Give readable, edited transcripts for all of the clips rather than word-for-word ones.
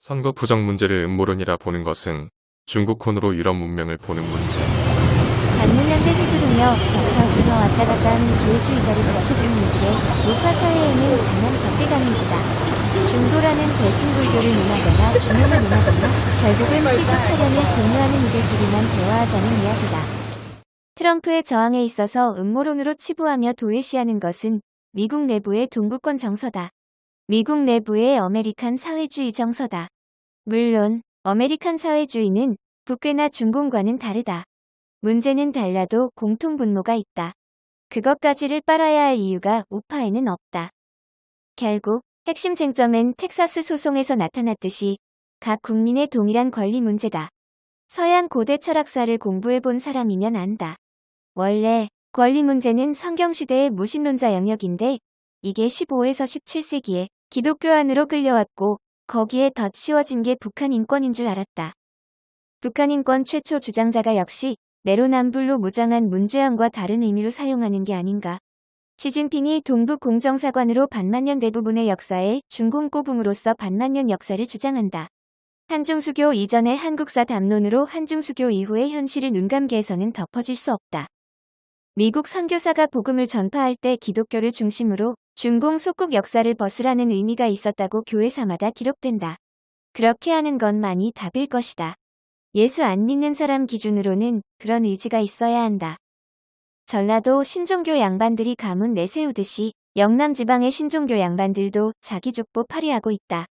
선거 부정 문제를 음모론이라 보는 것은 중국콘으로 유럽 문명을 보는 문제. 반문연대 휘두르며 좌파 우파 왔다 갔다 하는 기회주의자를 받쳐주는 이들의 우파 사회에는 강한 적대감이 있다. 중도라는 대승불교를 논하거나 중용을 논하거나 결국은 시주파련을 공유하는 이들끼리만 대화하자는 이야기다. 트럼프의 저항에 있어서 음모론으로 치부하며 도외시하는 것은 미국 내부의 동구권 정서다. 미국 내부의 아메리칸 사회주의 정서다. 물론 아메리칸 사회주의는 북괴나 중공과는 다르다. 문제는 달라도 공통 분모가 있다. 그것까지를 빨아야 할 이유가 우파에는 없다. 결국 핵심 쟁점은 텍사스 소송에서 나타났듯이 각 국민의 동일한 권리 문제다. 서양 고대 철학사를 공부해본 사람이면 안다. 원래 권리 문제는 성경시대의 무신론자 영역인데 이게 15에서 17세기에 기독교 안으로 끌려왔고 거기에 덧씌워진 게 북한 인권인 줄 알았다. 북한 인권 최초 주장자가 역시 내로남불로 무장한 문제영과 다른 의미로 사용하는 게 아닌가. 시진핑이 동북 공정사관으로 반만년 대부분의 역사에 중공꼬붕으로서 반만년 역사를 주장한다. 한중수교 이전의 한국사 담론으로 한중수교 이후의 현실을 눈감게 해서는 덮어질 수 없다. 미국 선교사가 복음을 전파할 때 기독교를 중심으로 중공 속국 역사를 벗으라는 의미가 있었다고 교회사마다 기록된다. 그렇게 하는 것만이 답일 것이다. 예수 안 믿는 사람 기준으로는 그런 의지가 있어야 한다. 전라도 신종교 양반들이 가문 내세우듯이 영남 지방의 신종교 양반들도 자기 족보 팔이하고 있다.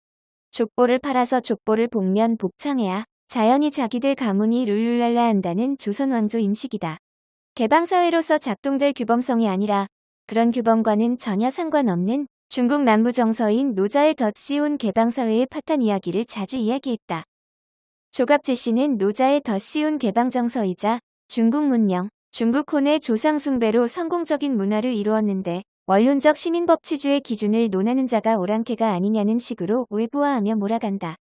족보를 팔아서 족보를 복면 복창해야 자연히 자기들 가문이 룰루랄라 한다는 조선 왕조 인식이다. 개방사회로서 작동될 규범성이 아니라 그런 규범과는 전혀 상관없는 중국 남부 정서인 노자의 덧씌운 개방사회의 파탄 이야기를 자주 이야기했다. 조갑제 씨는 노자의 덧씌운 개방정서이자 중국 문명, 중국혼의 조상숭배로 성공적인 문화를 이루었는데 원론적 시민법치주의 기준을 논하는 자가 오랑캐가 아니냐는 식으로 외부화하며 몰아간다.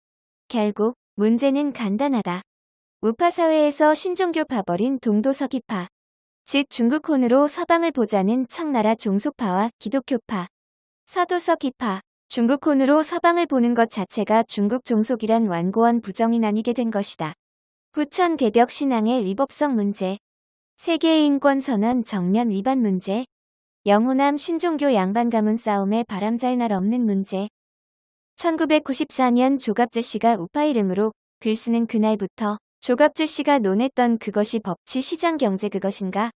결국 문제는 간단하다. 우파 사회에서 신종교 파벌인 동도서기파, 즉 중국혼으로 서방을 보자는 청나라 종속파와 기독교파, 서도서기파, 중국혼으로 서방을 보는 것 자체가 중국 종속이란 완고한 부정이 나뉘게 된 것이다. 후천 개벽 신앙의 위법성 문제, 세계의 인권선언 정면 위반 문제, 영호남 신종교 양반 가문 싸움에 바람잘 날 없는 문제. 1994년 조갑제 씨가 우파 이름으로 글 쓰는 그날부터 조갑제 씨가 논했던 그것이 법치 시장 경제 그것인가?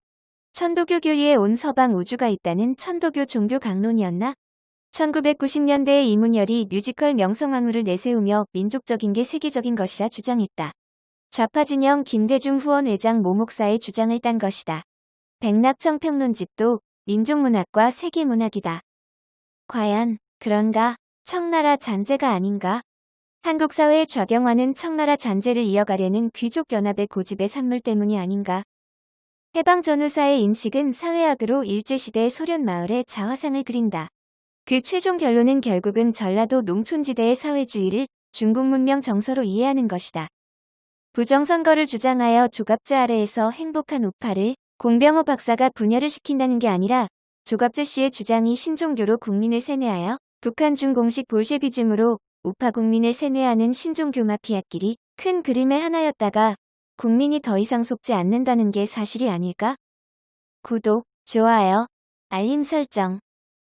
천도교 교리에 온 서방 우주가 있다는 천도교 종교 강론이었나? 1990년대에 이문열이 뮤지컬 명성황후를 내세우며 민족적인 게 세계적인 것이라 주장했다. 좌파 진영 김대중 후원 회장 모 목사의 주장을 딴 것이다. 백낙청 평론집도 민족문학과 세계문학이다. 과연 그런가? 청나라 잔재가 아닌가? 한국 사회의 좌경화는 청나라 잔재를 이어가려는 귀족연합의 고집의 산물 때문이 아닌가? 해방 전후사의 인식은 사회학으로 일제시대 소련 마을의 자화상을 그린다. 그 최종 결론은 결국은 전라도 농촌지대의 사회주의를 중국 문명 정서로 이해하는 것이다. 부정선거를 주장하여 조갑제 아래에서 행복한 우파를 공병호 박사가 분열을 시킨다는 게 아니라 조갑제 씨의 주장이 신종교로 국민을 세뇌하여 북한 중공식 볼셰비즘으로 우파 국민을 세뇌하는 신종교 마피아끼리 큰 그림의 하나였다가 국민이 더 이상 속지 않는다는 게 사실이 아닐까? 구독, 좋아요, 알림 설정